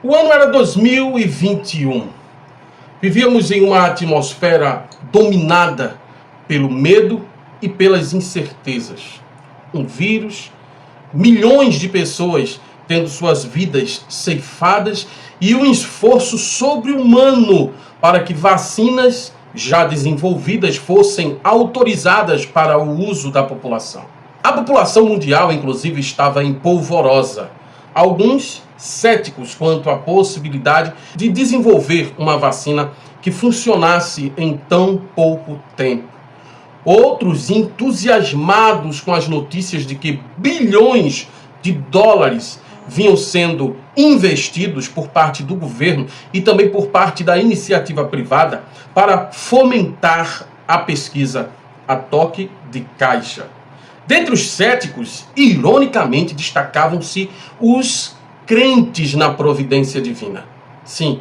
O ano era 2021. Vivíamos em uma atmosfera dominada pelo medo e pelas incertezas. Um vírus, milhões de pessoas tendo suas vidas ceifadas e um esforço sobre-humano para que vacinas já desenvolvidas fossem autorizadas para o uso da população. A população mundial, inclusive, estava em polvorosa. Alguns céticos quanto à possibilidade de desenvolver uma vacina que funcionasse em tão pouco tempo. Outros entusiasmados com as notícias de que bilhões de dólares vinham sendo investidos por parte do governo e também por parte da iniciativa privada para fomentar a pesquisa a toque de caixa. Dentre os céticos, ironicamente, destacavam-se os crentes na providência divina. Sim,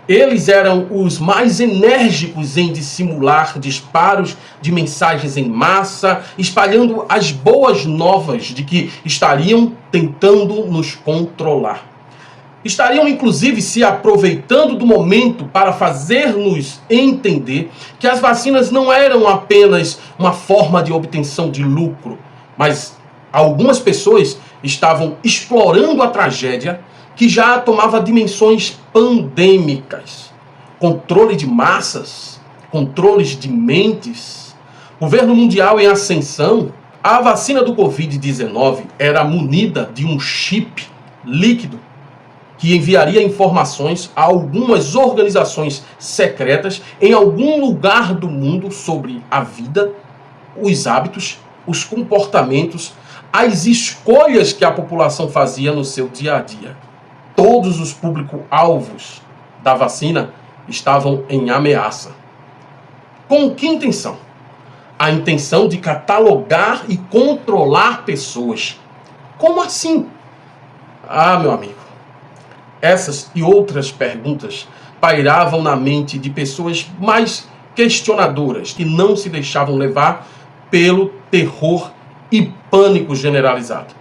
eles eram os mais enérgicos em dissimular disparos de mensagens em massa, espalhando as boas novas de que estariam tentando nos controlar. Estariam, inclusive, se aproveitando do momento para fazer-nos entender que as vacinas não eram apenas uma forma de obtenção de lucro, mas algumas pessoas estavam explorando a tragédia que já tomava dimensões pandêmicas. Controle de massas, controles de mentes, governo mundial em ascensão. A vacina do Covid-19 era munida de um chip líquido que enviaria informações a algumas organizações secretas em algum lugar do mundo sobre a vida, os hábitos, os comportamentos, as escolhas que a população fazia no seu dia a dia. Todos os público-alvos da vacina estavam em ameaça. Com que intenção? A intenção de catalogar e controlar pessoas. Como assim? Meu amigo, essas e outras perguntas pairavam na mente de pessoas mais questionadoras, que não se deixavam levar pelo terror e pânico generalizado.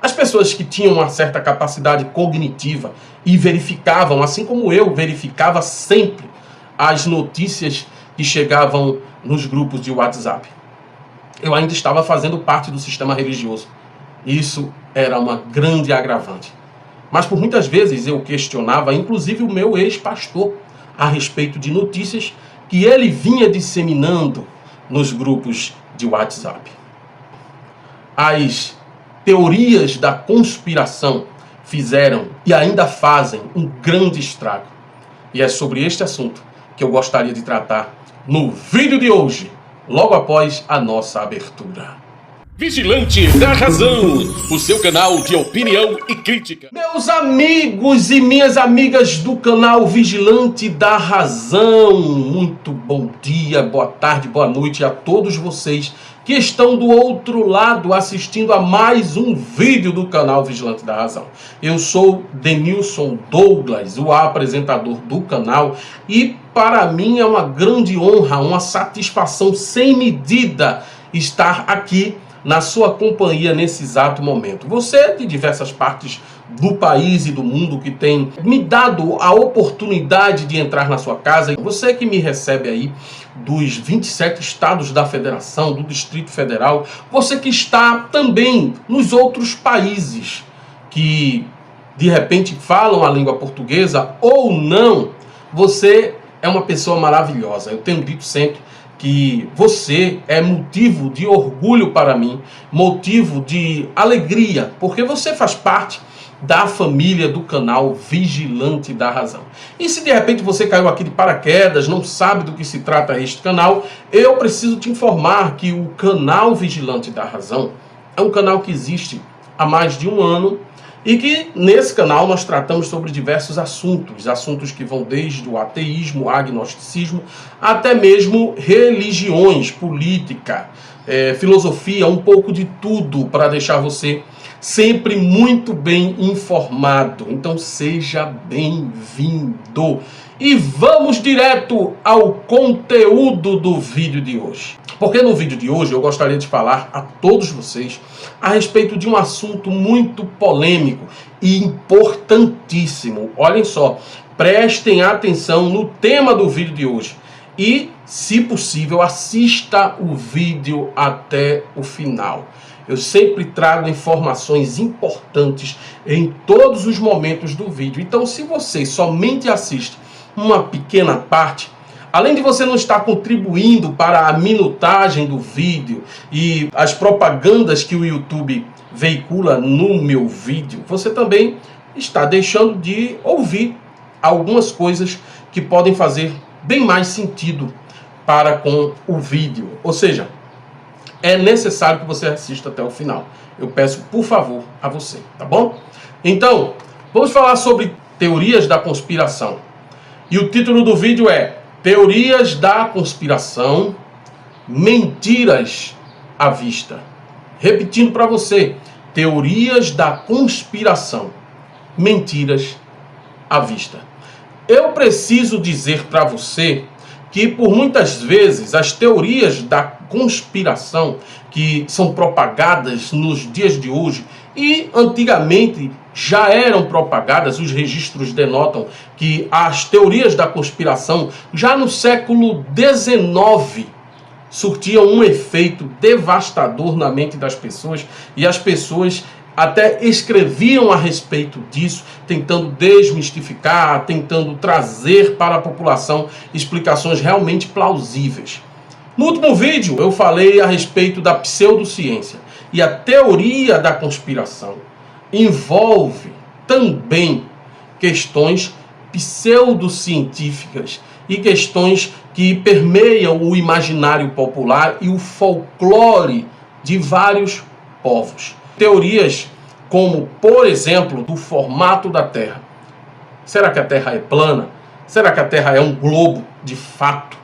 As pessoas que tinham uma certa capacidade cognitiva e verificavam, assim como eu verificava sempre, as notícias que chegavam nos grupos de WhatsApp. Eu ainda estava fazendo parte do sistema religioso. Isso era uma grande agravante. Mas por muitas vezes eu questionava, inclusive o meu ex-pastor, a respeito de notícias que ele vinha disseminando nos grupos de WhatsApp. As teorias da conspiração fizeram e ainda fazem um grande estrago. E é sobre este assunto que eu gostaria de tratar no vídeo de hoje, logo após a nossa abertura. Vigilante da Razão, o seu canal de opinião e crítica. Meus amigos e minhas amigas do canal Vigilante da Razão, muito bom dia, boa tarde, boa noite a todos vocês que estão do outro lado assistindo a mais um vídeo do canal Vigilante da Razão. Eu sou Denilson Douglas, o apresentador do canal, e para mim é uma grande honra, uma satisfação sem medida estar aqui na sua companhia nesse exato momento. Você de diversas partes do país e do mundo que tem me dado a oportunidade de entrar na sua casa, você que me recebe aí dos 27 estados da federação, do Distrito Federal, você que está também nos outros países que de repente falam a língua portuguesa ou não, você é uma pessoa maravilhosa. Eu tenho dito sempre que você é motivo de orgulho para mim, motivo de alegria, porque você faz parte da família do canal Vigilante da Razão. E se de repente você caiu aqui de paraquedas, não sabe do que se trata este canal, eu preciso te informar que o canal Vigilante da Razão é um canal que existe há mais de um ano, e que nesse canal nós tratamos sobre diversos assuntos que vão desde o ateísmo, agnosticismo, até mesmo religiões, política, filosofia, um pouco de tudo para deixar você sempre muito bem informado. Então seja bem-vindo. E vamos direto ao conteúdo do vídeo de hoje. Porque no vídeo de hoje eu gostaria de falar a todos vocês a respeito de um assunto muito polêmico e importantíssimo. Olhem só, prestem atenção no tema do vídeo de hoje. E, se possível, assista o vídeo até o final. Eu sempre trago informações importantes em todos os momentos do vídeo. Então, se você somente assiste uma pequena parte, além de você não estar contribuindo para a minutagem do vídeo e as propagandas que o YouTube veicula no meu vídeo, você também está deixando de ouvir algumas coisas que podem fazer bem mais sentido para com o vídeo. Ou seja, é necessário que você assista até o final. Eu peço, por favor, a você, tá bom? Então, vamos falar sobre teorias da conspiração. E o título do vídeo é Teorias da Conspiração, Mentiras à Vista. Repetindo para você, Teorias da Conspiração, Mentiras à Vista. Eu preciso dizer para você que por muitas vezes as teorias da conspiração que são propagadas nos dias de hoje e antigamente já eram propagadas, os registros denotam que as teorias da conspiração já no século XIX surtiam um efeito devastador na mente das pessoas e as pessoas até escreviam a respeito disso, tentando desmistificar, tentando trazer para a população explicações realmente plausíveis. No último vídeo eu falei a respeito da pseudociência e a teoria da conspiração envolve também questões pseudocientíficas e questões que permeiam o imaginário popular e o folclore de vários povos. Teorias como, por exemplo, do formato da Terra. Será que a Terra é plana? Será que a Terra é um globo de fato,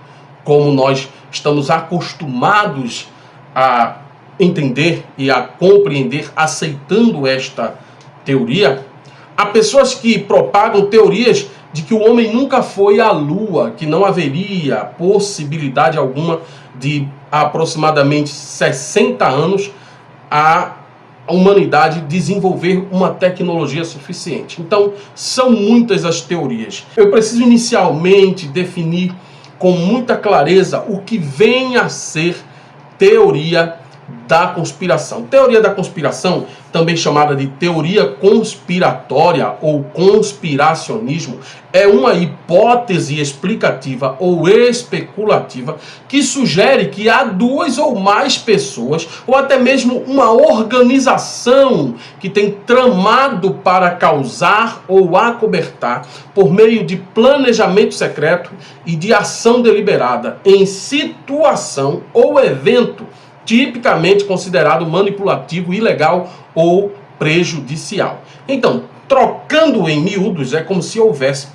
como nós estamos acostumados a entender e a compreender aceitando esta teoria? Há pessoas que propagam teorias de que o homem nunca foi à Lua, que não haveria possibilidade alguma de aproximadamente 60 anos a humanidade desenvolver uma tecnologia suficiente. Então, são muitas as teorias. Eu preciso inicialmente definir com muita clareza o que vem a ser teoria da conspiração. Teoria da conspiração, também chamada de teoria conspiratória ou conspiracionismo, é uma hipótese explicativa ou especulativa que sugere que há duas ou mais pessoas, ou até mesmo uma organização que tem tramado para causar ou acobertar, por meio de planejamento secreto e de ação deliberada, em situação ou evento tipicamente considerado manipulativo, ilegal ou prejudicial. Então, trocando em miúdos, é como se houvesse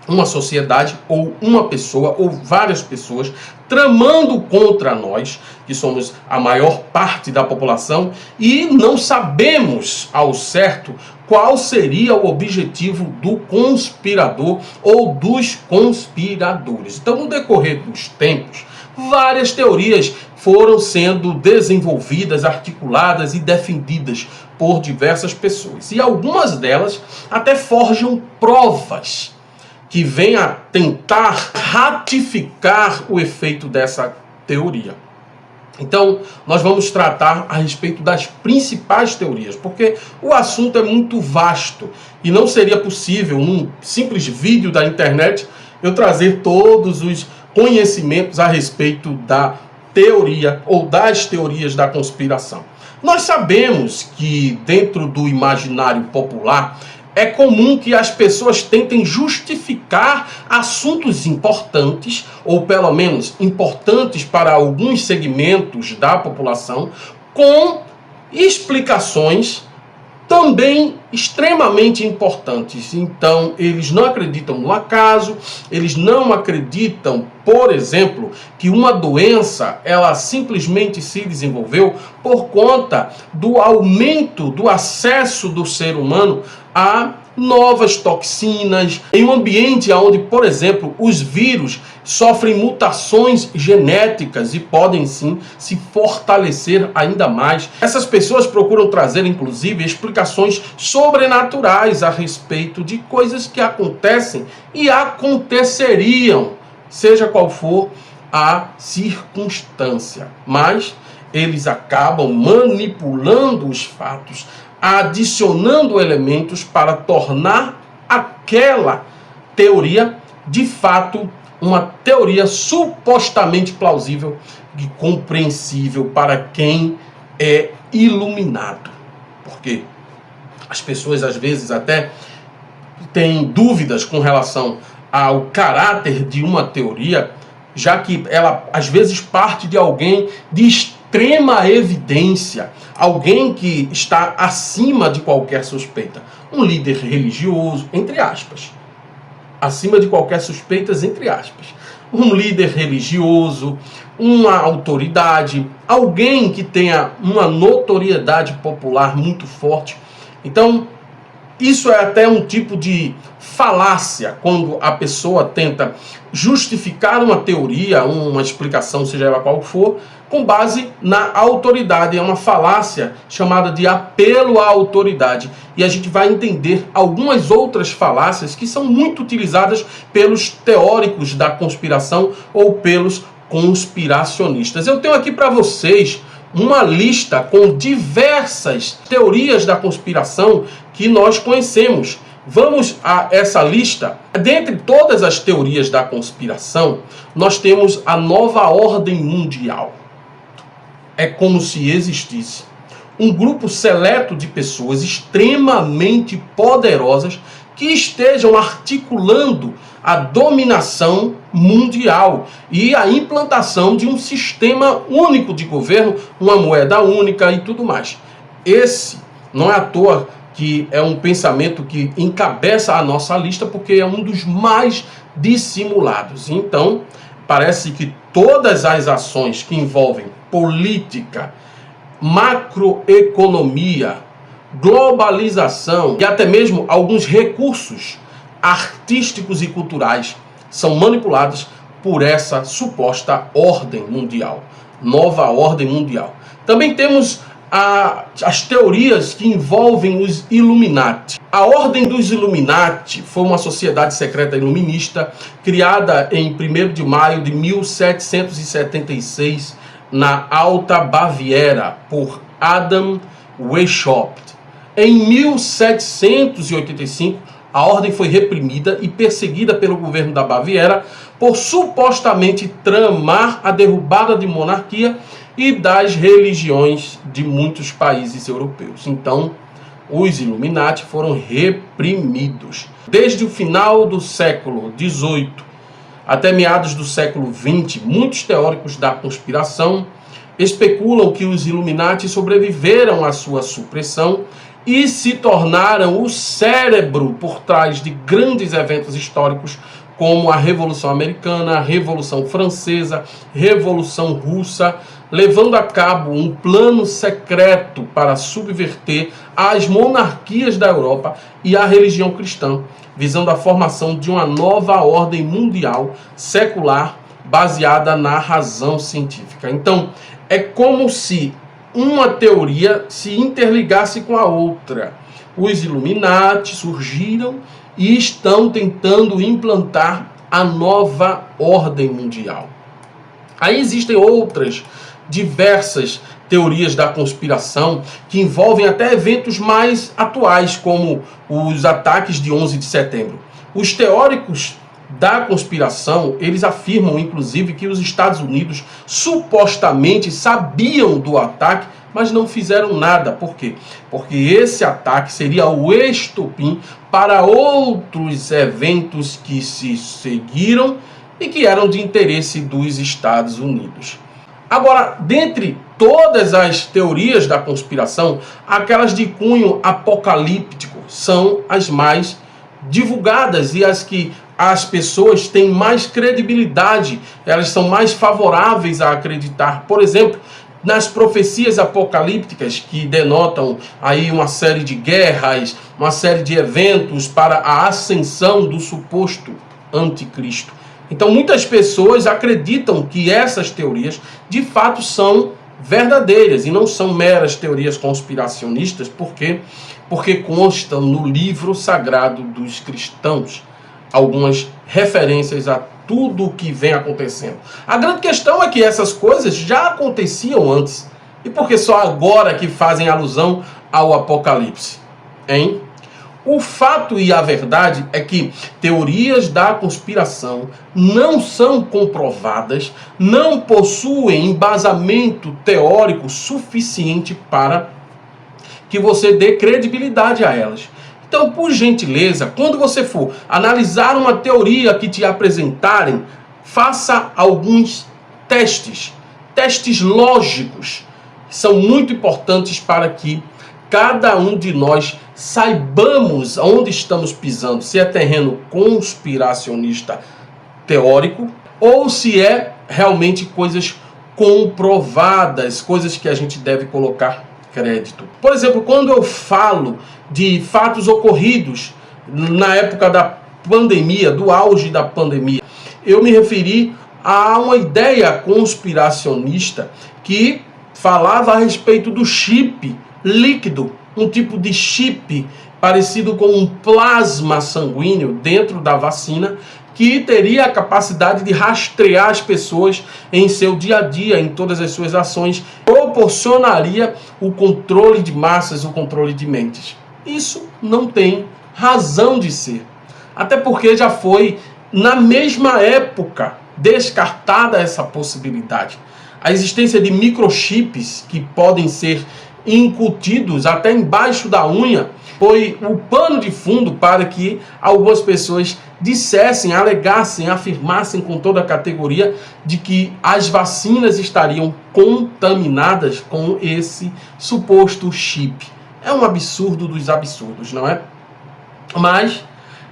uma sociedade ou uma pessoa ou várias pessoas tramando contra nós, que somos a maior parte da população, e não sabemos ao certo qual seria o objetivo do conspirador ou dos conspiradores. Então, no decorrer dos tempos, várias teorias foram sendo desenvolvidas, articuladas e defendidas por diversas pessoas. E algumas delas até forjam provas que vêm a tentar ratificar o efeito dessa teoria. Então, nós vamos tratar a respeito das principais teorias, porque o assunto é muito vasto e não seria possível, num simples vídeo da internet, eu trazer todos os conhecimentos a respeito da teoria ou das teorias da conspiração. Nós sabemos que dentro do imaginário popular é comum que as pessoas tentem justificar assuntos importantes, ou pelo menos importantes para alguns segmentos da população, com explicações também extremamente importantes. Então, eles não acreditam no acaso, eles não acreditam, por exemplo, que uma doença ela simplesmente se desenvolveu por conta do aumento do acesso do ser humano a novas toxinas, em um ambiente onde, por exemplo, os vírus sofrem mutações genéticas e podem sim se fortalecer ainda mais. Essas pessoas procuram trazer, inclusive, explicações sobrenaturais a respeito de coisas que acontecem e aconteceriam, seja qual for a circunstância. Mas eles acabam manipulando os fatos, adicionando elementos para tornar aquela teoria, de fato, uma teoria supostamente plausível e compreensível para quem é iluminado. Porque as pessoas às vezes até têm dúvidas com relação ao caráter de uma teoria, já que ela às vezes parte de alguém de extrema evidência, alguém que está acima de qualquer suspeita, um líder religioso, entre aspas, acima de qualquer suspeita, entre aspas, um líder religioso, uma autoridade, alguém que tenha uma notoriedade popular muito forte. Então, isso é até um tipo de falácia, quando a pessoa tenta justificar uma teoria, uma explicação, seja ela qual for, com base na autoridade. É uma falácia chamada de apelo à autoridade. E a gente vai entender algumas outras falácias que são muito utilizadas pelos teóricos da conspiração ou pelos conspiracionistas. Eu tenho aqui para vocês uma lista com diversas teorias da conspiração que nós conhecemos. Vamos a essa lista. Dentre todas as teorias da conspiração, nós temos a nova ordem mundial. É como se existisse um grupo seleto de pessoas extremamente poderosas que estejam articulando a dominação mundial e a implantação de um sistema único de governo, uma moeda única e tudo mais. Esse não é à toa que é um pensamento que encabeça a nossa lista, porque é um dos mais dissimulados. Então, parece que todas as ações que envolvem política, macroeconomia, globalização e até mesmo alguns recursos artísticos e culturais são manipulados por essa suposta ordem mundial, nova ordem mundial. Também temos as teorias que envolvem os Illuminati. A Ordem dos Illuminati foi uma sociedade secreta iluminista criada em 1º de maio de 1776 na Alta Baviera por Adam Weishaupt. Em 1785, a ordem foi reprimida e perseguida pelo governo da Baviera por supostamente tramar a derrubada de monarquia e das religiões de muitos países europeus. Então, os Illuminati foram reprimidos. Desde o final do século XVIII até meados do século XX, muitos teóricos da conspiração especulam que os Illuminati sobreviveram à sua supressão e se tornaram o cérebro por trás de grandes eventos históricos como a Revolução Americana, a Revolução Francesa, Revolução Russa, levando a cabo um plano secreto para subverter as monarquias da Europa e a religião cristã, visando a formação de uma nova ordem mundial secular baseada na razão científica. Então, é como se uma teoria se interligasse com a outra. Os Illuminati surgiram e estão tentando implantar a nova ordem mundial. Aí existem outras diversas teorias da conspiração que envolvem até eventos mais atuais, como os ataques de 11 de setembro. Os teóricos da conspiração, eles afirmam, inclusive, que os Estados Unidos supostamente sabiam do ataque, mas não fizeram nada. Por quê? Porque esse ataque seria o estopim para outros eventos que se seguiram e que eram de interesse dos Estados Unidos. Agora, dentre todas as teorias da conspiração, aquelas de cunho apocalíptico são as mais divulgadas e as que as pessoas têm mais credibilidade, elas são mais favoráveis a acreditar. Por exemplo, nas profecias apocalípticas, que denotam aí uma série de guerras, uma série de eventos para a ascensão do suposto anticristo. Então muitas pessoas acreditam que essas teorias de fato são verdadeiras e não são meras teorias conspiracionistas, porque constam no livro sagrado dos cristãos algumas referências a tudo o que vem acontecendo. A grande questão é que essas coisas já aconteciam antes. E por que só agora que fazem alusão ao Apocalipse? Hein? O fato e a verdade é que teorias da conspiração não são comprovadas, não possuem embasamento teórico suficiente para que você dê credibilidade a elas. Então, por gentileza, quando você for analisar uma teoria que te apresentarem, faça alguns testes lógicos, que são muito importantes para que cada um de nós saibamos onde estamos pisando, se é terreno conspiracionista teórico ou se é realmente coisas comprovadas, coisas que a gente deve colocar crédito. Por exemplo, quando eu falo de fatos ocorridos na época da pandemia, do auge da pandemia, eu me referi a uma ideia conspiracionista que falava a respeito do chip líquido, um tipo de chip parecido com um plasma sanguíneo dentro da vacina, que teria a capacidade de rastrear as pessoas em seu dia a dia, em todas as suas ações, proporcionaria o controle de massas, o controle de mentes. Isso não tem razão de ser. Até porque já foi, na mesma época, descartada essa possibilidade. A existência de microchips que podem ser incutidos até embaixo da unha foi o pano de fundo para que algumas pessoas dissessem, alegassem, afirmassem com toda a categoria de que as vacinas estariam contaminadas com esse suposto chip. É um absurdo dos absurdos, não é? Mas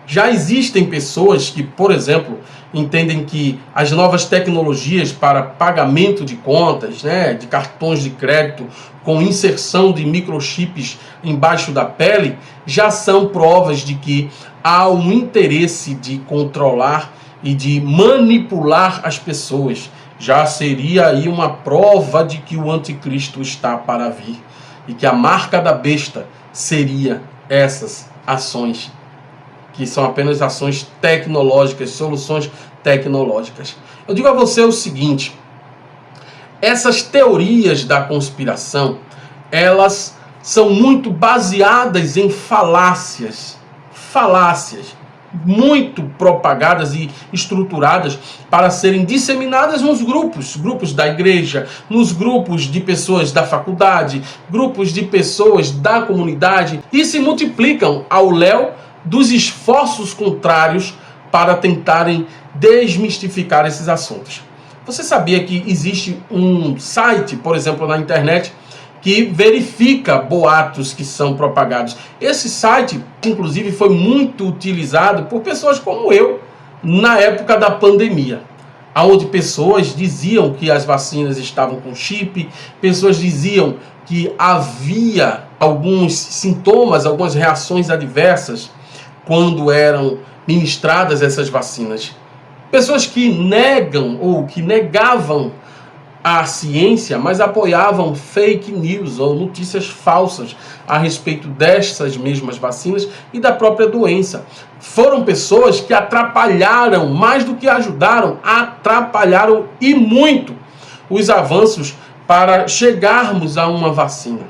já existem pessoas que, por exemplo, entendem que as novas tecnologias para pagamento de contas, de cartões de crédito com inserção de microchips embaixo da pele, já são provas de que há um interesse de controlar e de manipular as pessoas. Já seria aí uma prova de que o anticristo está para vir e que a marca da besta seria essas ações, que são apenas ações tecnológicas, soluções tecnológicas. Eu digo a você o seguinte: essas teorias da conspiração, elas são muito baseadas em falácias muito propagadas e estruturadas para serem disseminadas nos grupos da igreja, nos grupos de pessoas da faculdade, grupos de pessoas da comunidade, e se multiplicam ao léu dos esforços contrários para tentarem desmistificar esses assuntos. Você sabia que existe um site, por exemplo, na internet, que verifica boatos que são propagados? Esse site, inclusive, foi muito utilizado por pessoas como eu na época da pandemia, onde pessoas diziam que as vacinas estavam com chip, pessoas diziam que havia alguns sintomas, algumas reações adversas quando eram ministradas essas vacinas. Pessoas que negam ou que negavam a ciência, mas apoiavam fake news ou notícias falsas a respeito dessas mesmas vacinas e da própria doença. Foram pessoas que atrapalharam, mais do que ajudaram, atrapalharam e muito os avanços para chegarmos a uma vacina.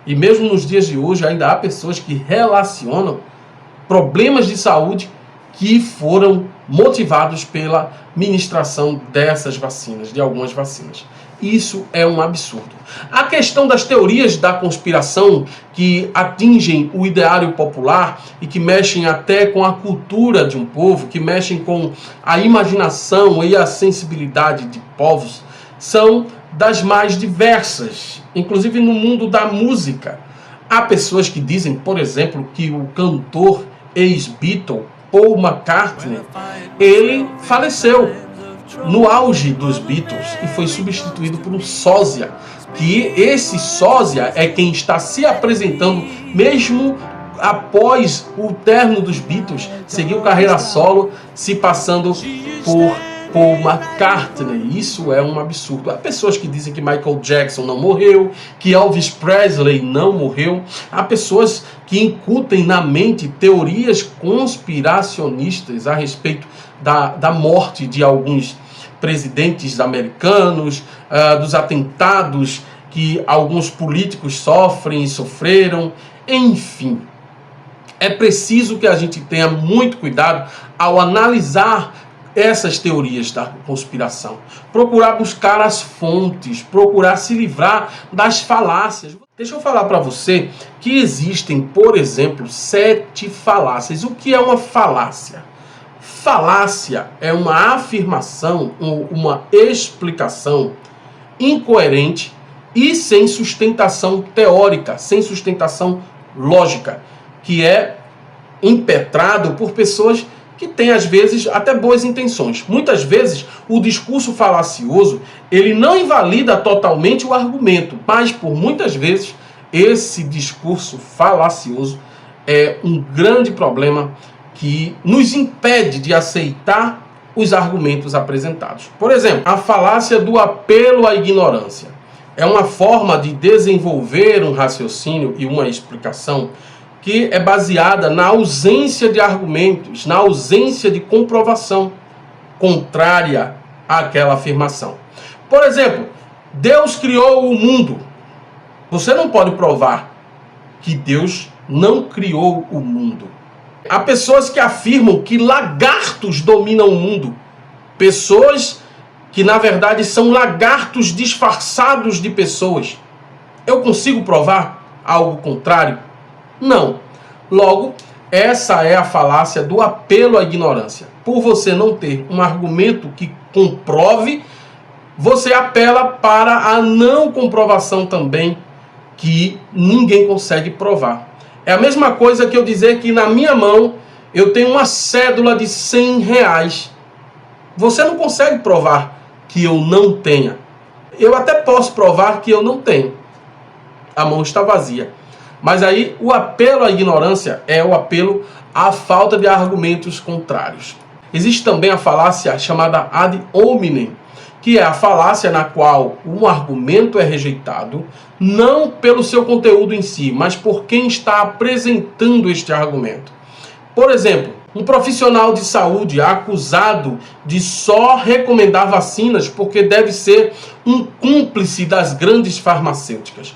E mesmo nos dias de hoje ainda há pessoas que relacionam problemas de saúde que foram motivados pela ministração dessas vacinas, de algumas vacinas. Isso é um absurdo. A questão das teorias da conspiração que atingem o ideário popular e que mexem até com a cultura de um povo, que mexem com a imaginação e a sensibilidade de povos, são das mais diversas, inclusive no mundo da música. Há pessoas que dizem, por exemplo, que o cantor ex-Beatle, Paul McCartney, ele faleceu no auge dos Beatles e foi substituído por um sósia, que esse sósia é quem está se apresentando mesmo após o término dos Beatles, seguiu carreira solo, se passando por Paul McCartney. Isso é um absurdo. Há pessoas que dizem que Michael Jackson não morreu, que Elvis Presley não morreu. Há pessoas que incutem na mente teorias conspiracionistas a respeito da morte de alguns presidentes americanos, dos atentados que alguns políticos sofrem e sofreram, enfim. É preciso que a gente tenha muito cuidado ao analisar essas teorias da conspiração. Procurar buscar as fontes, procurar se livrar das falácias. Deixa eu falar para você que existem, por exemplo, 7 falácias. O que é uma falácia? Falácia é uma afirmação, uma explicação incoerente e sem sustentação teórica, sem sustentação lógica, que é impetrado por pessoas que têm, às vezes, até boas intenções. Muitas vezes, o discurso falacioso, ele não invalida totalmente o argumento, mas, por muitas vezes, esse discurso falacioso é um grande problema que nos impede de aceitar os argumentos apresentados. Por exemplo, a falácia do apelo à ignorância. É uma forma de desenvolver um raciocínio e uma explicação que é baseada na ausência de argumentos, na ausência de comprovação contrária àquela afirmação. Por exemplo, Deus criou o mundo. Você não pode provar que Deus não criou o mundo. Há pessoas que afirmam que lagartos dominam o mundo. Pessoas que, na verdade, são lagartos disfarçados de pessoas. Eu consigo provar algo contrário? Não. Logo, essa é a falácia do apelo à ignorância. Por você não ter um argumento que comprove, você apela para a não comprovação também, que ninguém consegue provar. É a mesma coisa que eu dizer que na minha mão eu tenho uma cédula de R$100. Você não consegue provar que eu não tenha. Eu até posso provar que eu não tenho. A mão está vazia. Mas aí o apelo à ignorância é o apelo à falta de argumentos contrários. Existe também a falácia chamada ad hominem, que é a falácia na qual um argumento é rejeitado, não pelo seu conteúdo em si, mas por quem está apresentando este argumento. Por exemplo, um profissional de saúde é acusado de só recomendar vacinas porque deve ser um cúmplice das grandes farmacêuticas.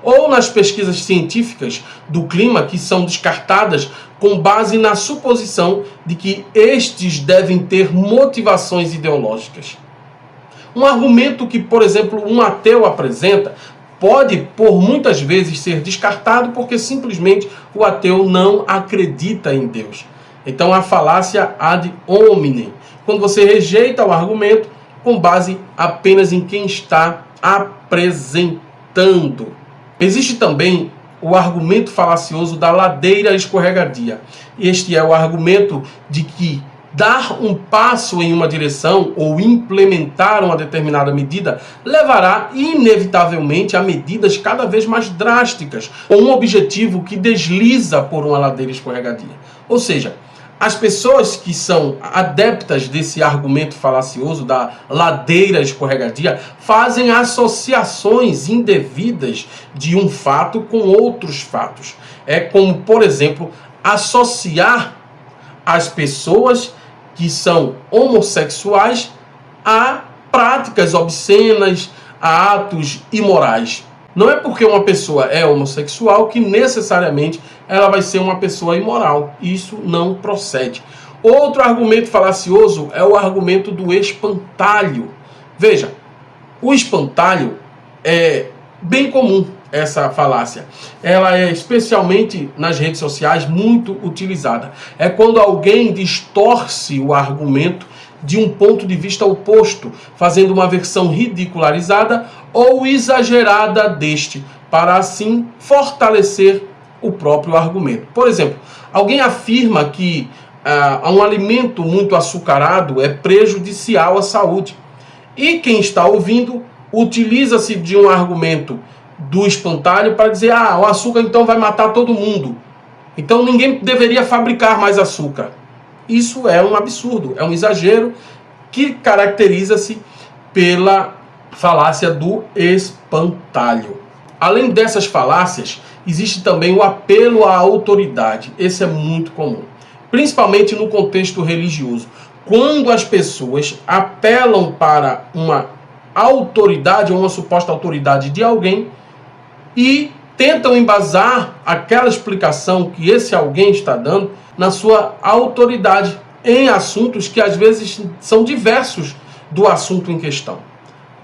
Ou nas pesquisas científicas do clima que são descartadas com base na suposição de que estes devem ter motivações ideológicas. Um argumento que, por exemplo, um ateu apresenta pode, por muitas vezes, ser descartado porque simplesmente o ateu não acredita em Deus. Então, a falácia ad hominem, quando você rejeita o argumento com base apenas em quem está apresentando. Existe também o argumento falacioso da ladeira escorregadia. Este é o argumento de que dar um passo em uma direção ou implementar uma determinada medida levará inevitavelmente a medidas cada vez mais drásticas, ou um objetivo que desliza por uma ladeira escorregadia. Ou seja, as pessoas que são adeptas desse argumento falacioso da ladeira escorregadia fazem associações indevidas de um fato com outros fatos. É como, por exemplo, associar as pessoas que são homossexuais a práticas obscenas, a atos imorais. Não é porque uma pessoa é homossexual que necessariamente ela vai ser uma pessoa imoral. Isso não procede. Outro argumento falacioso é o argumento do espantalho. Veja, o espantalho é bem comum, essa falácia. Ela é especialmente nas redes sociais muito utilizada. É quando alguém distorce o argumento de um ponto de vista oposto, fazendo uma versão ridicularizada ou exagerada deste, para assim fortalecer o próprio argumento. Por exemplo, alguém afirma que um alimento muito açucarado é prejudicial à saúde. E quem está ouvindo utiliza-se de um argumento do espantalho para dizer: o açúcar então vai matar todo mundo. Então ninguém deveria fabricar mais açúcar. Isso é um absurdo, é um exagero que caracteriza-se pela falácia do espantalho. Além dessas falácias, existe também o apelo à autoridade. Esse é muito comum, principalmente no contexto religioso. Quando as pessoas apelam para uma autoridade ou uma suposta autoridade de alguém e tentam embasar aquela explicação que esse alguém está dando na sua autoridade em assuntos que às vezes são diversos do assunto em questão.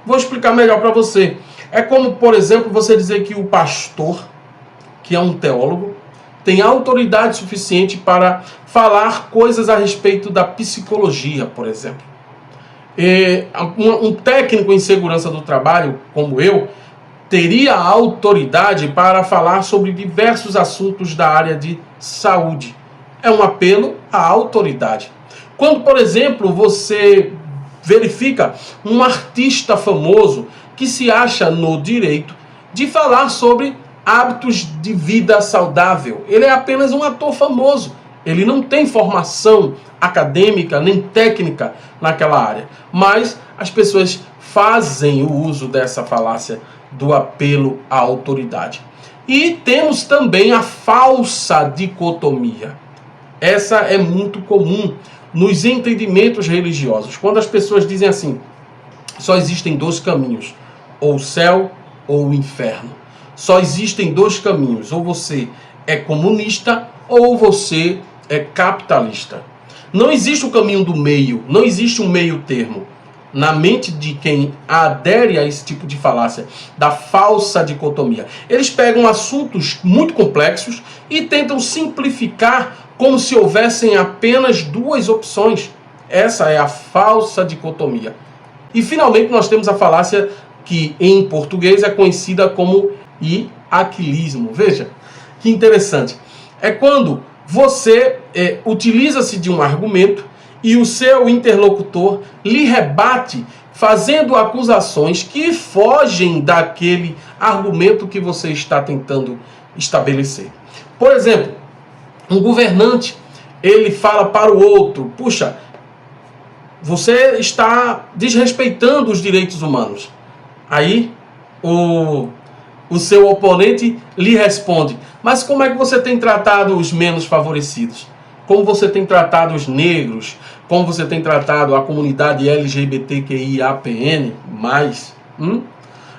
Vou explicar melhor para você. É como, por exemplo, você dizer que o pastor, que é um teólogo, tem autoridade suficiente para falar coisas a respeito da psicologia, por exemplo. Um técnico em segurança do trabalho, como eu, teria autoridade para falar sobre diversos assuntos da área de saúde. É um apelo à autoridade. Quando, por exemplo, você verifica um artista famoso que se acha no direito de falar sobre hábitos de vida saudável. Ele é apenas um ator famoso. Ele não tem formação acadêmica nem técnica naquela área. Mas as pessoas fazem o uso dessa falácia do apelo à autoridade. E temos também a falsa dicotomia. Essa é muito comum nos entendimentos religiosos. Quando as pessoas dizem assim: só existem dois caminhos, ou o céu ou o inferno. Só existem dois caminhos, ou você é comunista ou você é capitalista. Não existe o caminho do meio, não existe um meio termo. Na mente de quem adere a esse tipo de falácia, da falsa dicotomia, eles pegam assuntos muito complexos e tentam simplificar como se houvessem apenas duas opções. Essa é a falsa dicotomia. E finalmente nós temos a falácia que em português é conhecida como iaquilismo. Veja, que interessante. É quando você utiliza-se de um argumento e o seu interlocutor lhe rebate fazendo acusações que fogem daquele argumento que você está tentando estabelecer. Por exemplo, um governante, ele fala para o outro: puxa, você está desrespeitando os direitos humanos. Aí o seu oponente lhe responde: mas como é que você tem tratado os menos favorecidos? Como você tem tratado os negros? Como você tem tratado a comunidade LGBTQIAPN+.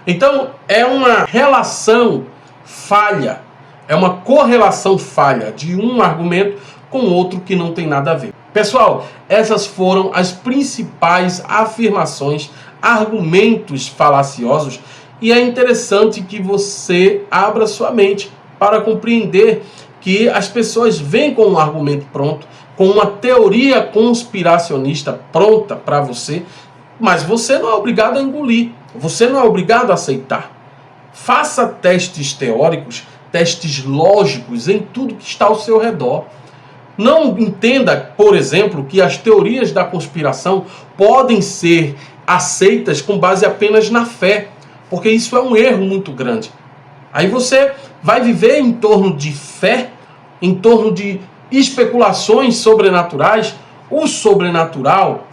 Então, é uma relação falha, é uma correlação falha de um argumento com outro que não tem nada a ver. Pessoal, essas foram as principais afirmações, argumentos falaciosos, e é interessante que você abra sua mente para compreender que as pessoas vêm com um argumento pronto, com uma teoria conspiracionista pronta para você, mas você não é obrigado a engolir, você não é obrigado a aceitar. Faça testes teóricos, testes lógicos em tudo que está ao seu redor. Não entenda, por exemplo, que as teorias da conspiração podem ser aceitas com base apenas na fé, porque isso é um erro muito grande. Aí você vai viver em torno de fé, em torno de especulações sobrenaturais. O sobrenatural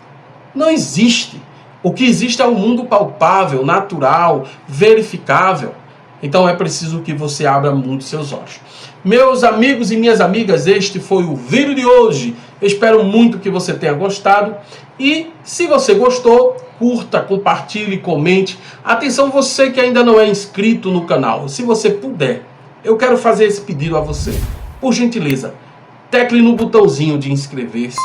não existe. O que existe é o mundo palpável, natural, verificável. Então é preciso que você abra muito seus olhos. Meus amigos e minhas amigas, este foi o vídeo de hoje. Espero muito que você tenha gostado. E se você gostou, curta, compartilhe, comente. Atenção, você que ainda não é inscrito no canal. Se você puder, eu quero fazer esse pedido a você. Por gentileza, tecle no botãozinho de inscrever-se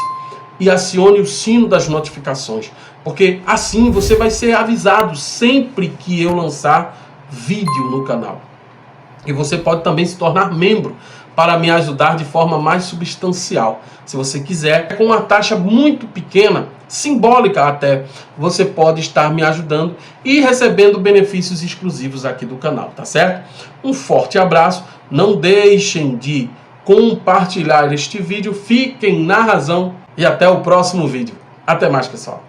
e acione o sino das notificações, porque assim você vai ser avisado sempre que eu lançar vídeo no canal. E você pode também se tornar membro para me ajudar de forma mais substancial. Se você quiser, com uma taxa muito pequena, simbólica até, você pode estar me ajudando e recebendo benefícios exclusivos aqui do canal, tá certo? Um forte abraço, não deixem de compartilhar este vídeo, fiquem na razão e até o próximo vídeo. Até mais, pessoal.